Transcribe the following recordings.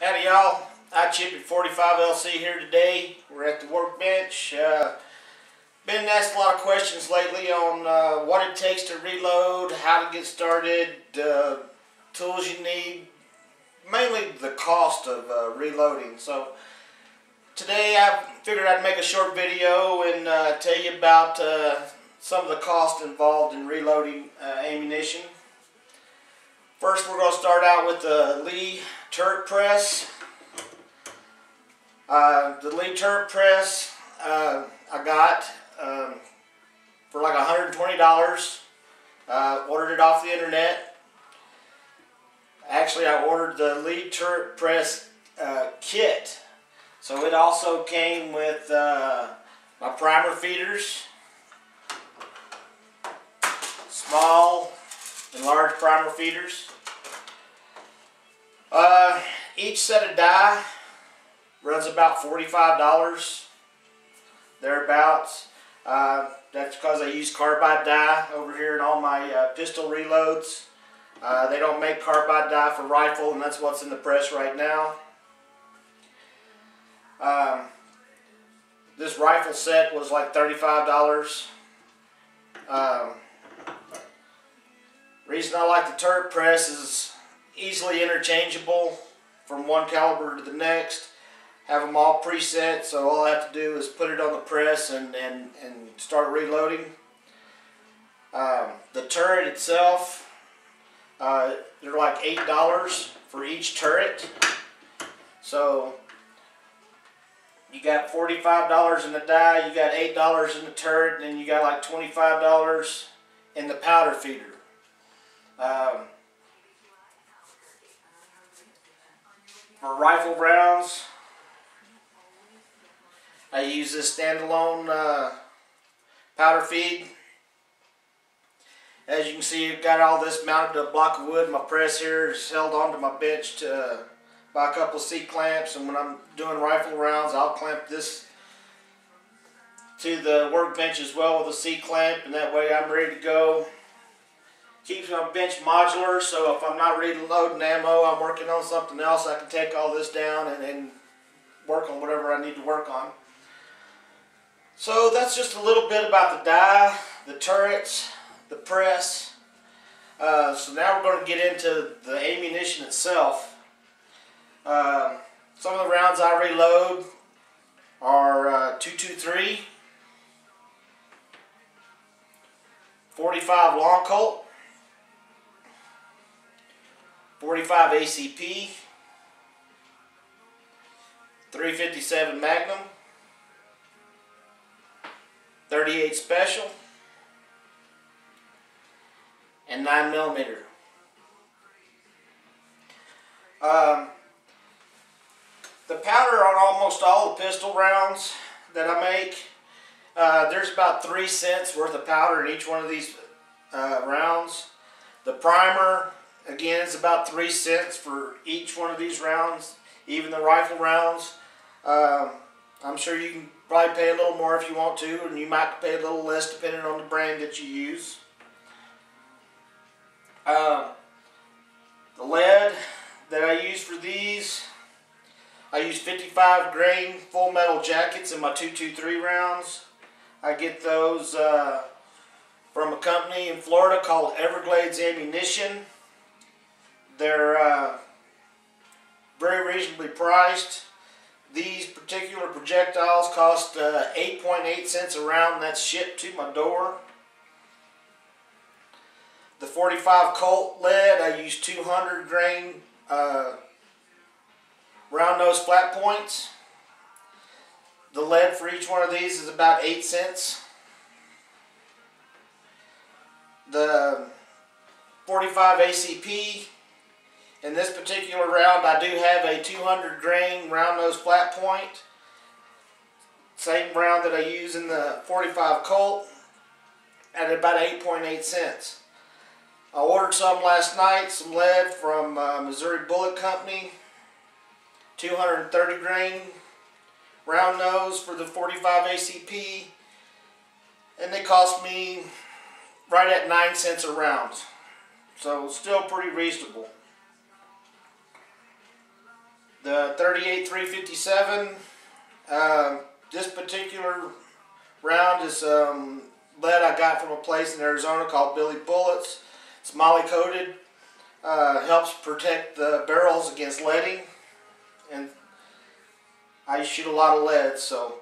Howdy y'all, iChip45LC here today. We're at the workbench. Been asked a lot of questions lately on what it takes to reload, how to get started, tools you need, mainly the cost of reloading. So today I figured I'd make a short video and tell you about some of the cost involved in reloading ammunition. First, we're going to start out with the Lee turret press. The Lee turret press I got for like $120. Ordered it off the internet. Actually, I ordered the Lee turret press kit. So it also came with my primer feeders, small and large primer feeders. Each set of die runs about $45, thereabouts. That's because I use carbide die over here in all my pistol reloads. They don't make carbide die for rifle, and that's what's in the press right now. This rifle set was like $35. Reason I like the turret press is easily interchangeable from one caliber to the next. Have them all preset, so all I have to do is put it on the press and start reloading. The turret itself, they're like $8 for each turret. So you got $45 in the die, you got $8 in the turret, and then you got like $25 in the powder feeder. For rifle rounds, I use this standalone powder feed. As you can see, I've got all this mounted to a block of wood. My press here is held onto my bench by a couple of C-clamps, and when I'm doing rifle rounds, I'll clamp this to the workbench as well with a C-clamp, and that way I'm ready to go. Keeps my bench modular, so if I'm not reloading ammo, I'm working on something else, I can take all this down and work on whatever I need to work on. So that's just a little bit about the die, the turrets, the press. So now we're going to get into the ammunition itself. Some of the rounds I reload are 223, 45 long Colt, 45 ACP, 357 Magnum, 38 Special, and 9mm. The powder on almost all the pistol rounds that I make, there's about 3 cents worth of powder in each one of these rounds. The primer, again, is about 3 cents for each one of these rounds, even the rifle rounds. I'm sure you can probably pay a little more if you want to, and you might pay a little less depending on the brand that you use. The lead that I use for these, I use 55 grain full metal jackets in my 223 rounds. I get those from a company in Florida called Everglades Ammunition. They're very reasonably priced. These particular projectiles cost 8.8 cents a round, and that's shipped to my door. The 45 Colt lead, I use 200 grain round nose flat points. The lead for each one of these is about 8 cents. The 45 ACP, in this particular round, I do have a 200 grain round nose flat point. Same round that I use in the 45 Colt, at about 8.8 cents. I ordered some last night, some lead from Missouri Bullet Company, 230 grain round nose for the 45 ACP, and they cost me right at 9 cents a round. So still pretty reasonable. The 38-357. This particular round is lead I got from a place in Arizona called Billybullets. It's molly coated. Helps protect the barrels against leading, and I shoot a lot of lead. So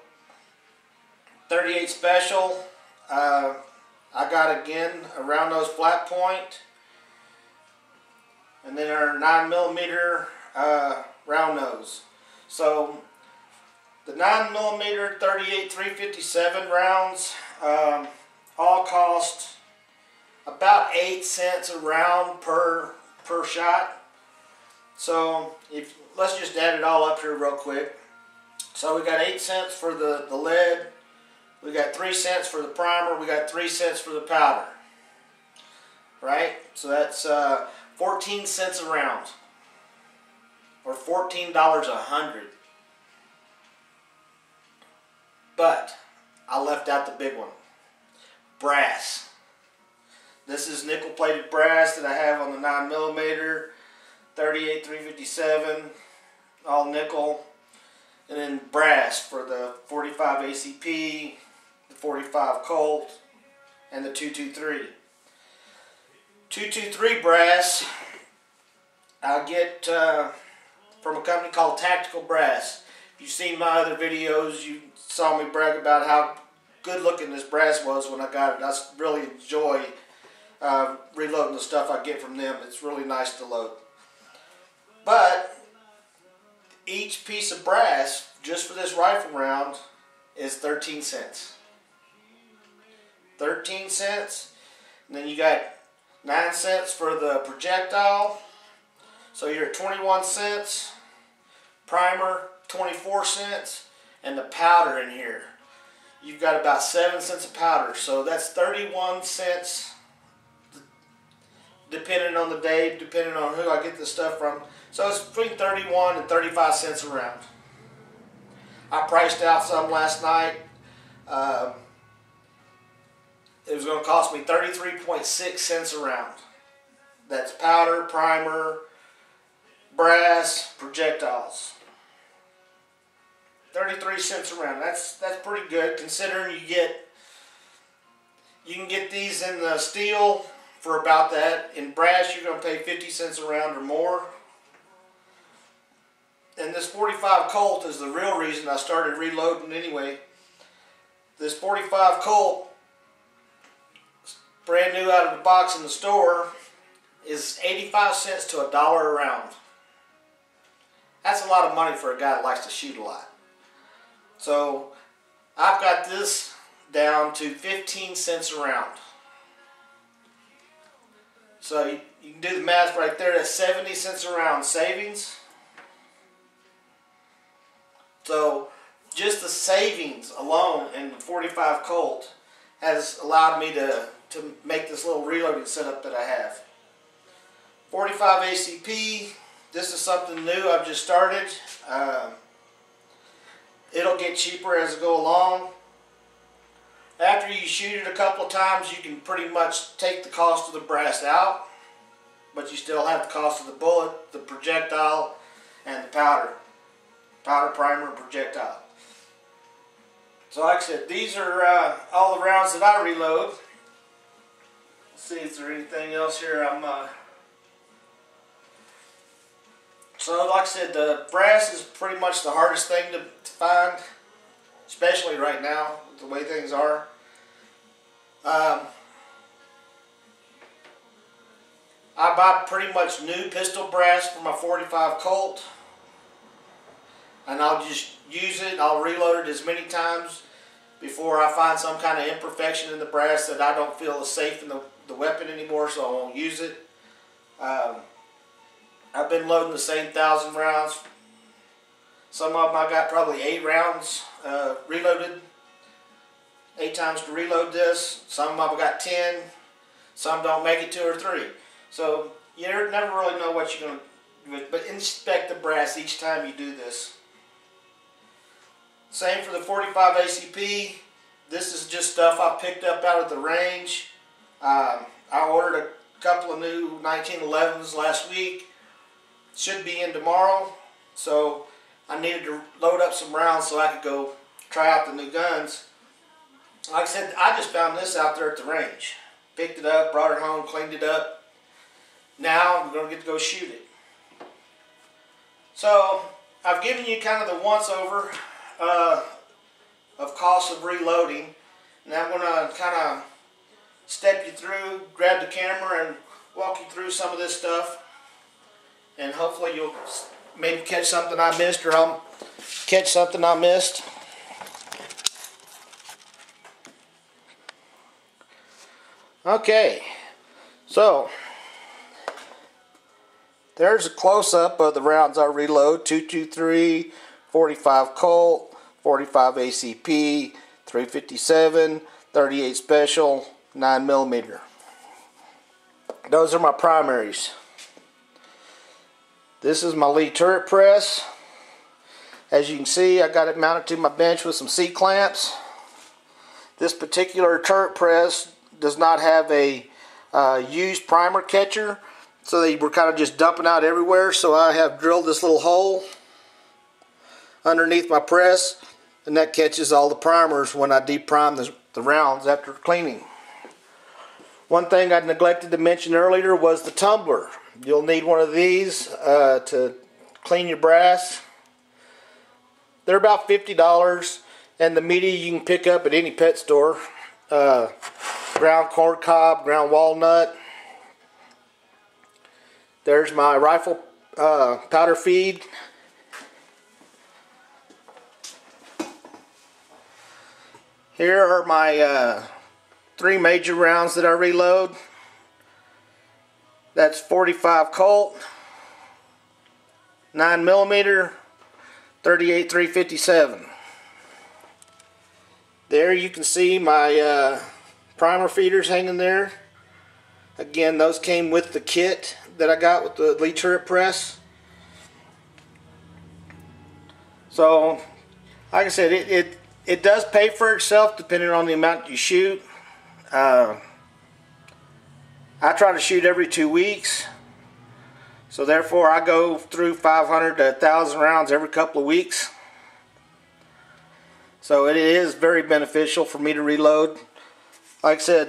38 special. I got again a round nose flat point, and then our 9mm round nose. So the 9mm 38-357 rounds all cost about 8 cents a round per shot. So let's just add it all up here real quick. So we got 8 cents for the lead, we got 3 cents for the primer, we got 3 cents for the powder. Right? So that's 14 cents a round, or $14 100. But I left out the big one. Brass. This is nickel plated brass that I have on the 9mm, 38-357, all nickel. And then brass for the 45 ACP, the 45 Colt, and the 223. 223 brass I get from a company called Tactical Brass. If you've seen my other videos, you saw me brag about how good looking this brass was when I got it. I really enjoy reloading the stuff I get from them. It's really nice to load. But each piece of brass, just for this rifle round, is 13 cents. 13 cents. And then you got 9 cents for the projectile. So you're at 21 cents. Primer, 24 cents. And the powder in here, you've got about 7 cents of powder. So that's 31 cents, depending on the day, depending on who I get the stuff from. So it's between 31 and 35 cents a round. I priced out some last night. It was going to cost me 33.6 cents a round. That's powder, primer, brass, projectiles. 33 cents a round. That's pretty good, considering you can get these in the steel for about that. In brass, you're going to pay 50 cents a round or more. And this 45 Colt is the real reason I started reloading anyway. This 45 Colt, brand new out of the box in the store, is 85 cents to $1 a round. That's a lot of money for a guy that likes to shoot a lot. So I've got this down to 15 cents a round. So you can do the math right there. That's 70 cents a round savings. So just the savings alone in the 45 Colt has allowed me to make this little reloading setup that I have. 45 ACP, this is something new I've just started. It'll get cheaper as I go along. After you shoot it a couple of times, you can pretty much take the cost of the brass out, but you still have the cost of the bullet, the projectile, and the powder. Powder, primer, and projectile. So like I said, these are all the rounds that I reload. Let's see if there's anything else here. So like I said, the brass is pretty much the hardest thing to find, especially right now with the way things are. I buy pretty much new pistol brass for my 45 Colt, and I'll just use it. I'll reload it as many times before I find some kind of imperfection in the brass that I don't feel is safe in the weapon anymore, so I won't use it. I've been loading the same 1,000 rounds. Some of them I got probably 8 rounds reloaded. 8 times to reload this. Some of them I've got 10. Some don't make it 2 or 3. So you never really know what you're going to do. But inspect the brass each time you do this. Same for the 45 ACP. This is just stuff I picked up out of the range. I ordered a couple of new 1911s last week. Should be in tomorrow. So I needed to load up some rounds so I could go try out the new guns. Like I said, I just found this out there at the range. Picked it up, brought it home, cleaned it up. Now I'm going to get to go shoot it. So I've given you kind of the once over of cost of reloading. Now I'm going to kind of step you through, grab the camera and walk you through some of this stuff. And hopefully you'll maybe catch something I missed, or I'll catch something I missed. Okay, so there's a close-up of the rounds I reload. 223, 45 Colt, 45 ACP, 357, 38 Special, 9mm. Those are my primaries. This is my Lee turret press. As you can see, I got it mounted to my bench with some C-clamps. This particular turret press does not have a used primer catcher, so they were kind of just dumping out everywhere. So I have drilled this little hole underneath my press, and that catches all the primers when I deprime the rounds after cleaning. One thing I neglected to mention earlier was the tumbler. You'll need one of these to clean your brass. They're about $50, and the media you can pick up at any pet store. Ground corn cob, ground walnut. There's my rifle powder feed. Here are my 3 major rounds that I reload. That's 45 Colt, 9mm, 38 357. There you can see my primer feeders hanging there. Again, those came with the kit that I got with the Lee turret press. So, like I said, it does pay for itself depending on the amount you shoot. I try to shoot every 2 weeks, so therefore I go through 500 to 1,000 rounds every couple of weeks. So it is very beneficial for me to reload. Like I said,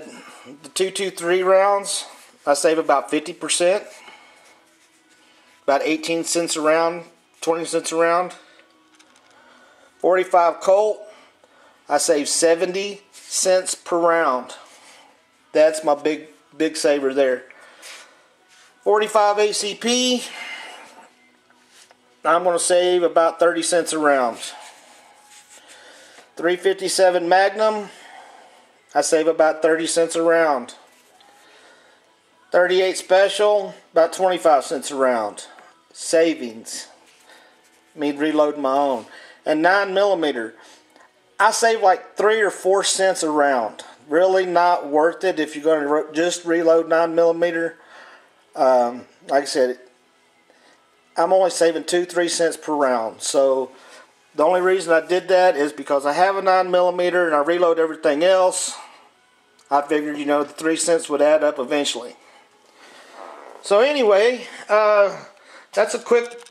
the 223 rounds, I save about 50%, about 18 cents a round, 20 cents a round. 45 Colt, I save 70 cents per round. That's my big saver there. 45 ACP, I'm going to save about 30 cents a round. 357 Magnum, I save about 30 cents a round. 38 Special, about 25 cents a round. Savings. Me reloading my own. And 9mm, I save like 3 or 4 cents a round. Really not worth it if you're going to just reload 9mm. Like I said, I'm only saving 2-3 cents per round. So the only reason I did that is because I have a 9mm and I reload everything else. I figured, you know, the 3 cents would add up eventually. So anyway, that's a quick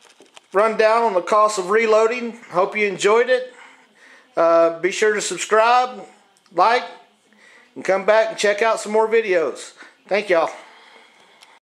rundown on the cost of reloading. Hope you enjoyed it. Be sure to subscribe, like, and come back and check out some more videos. Thank y'all.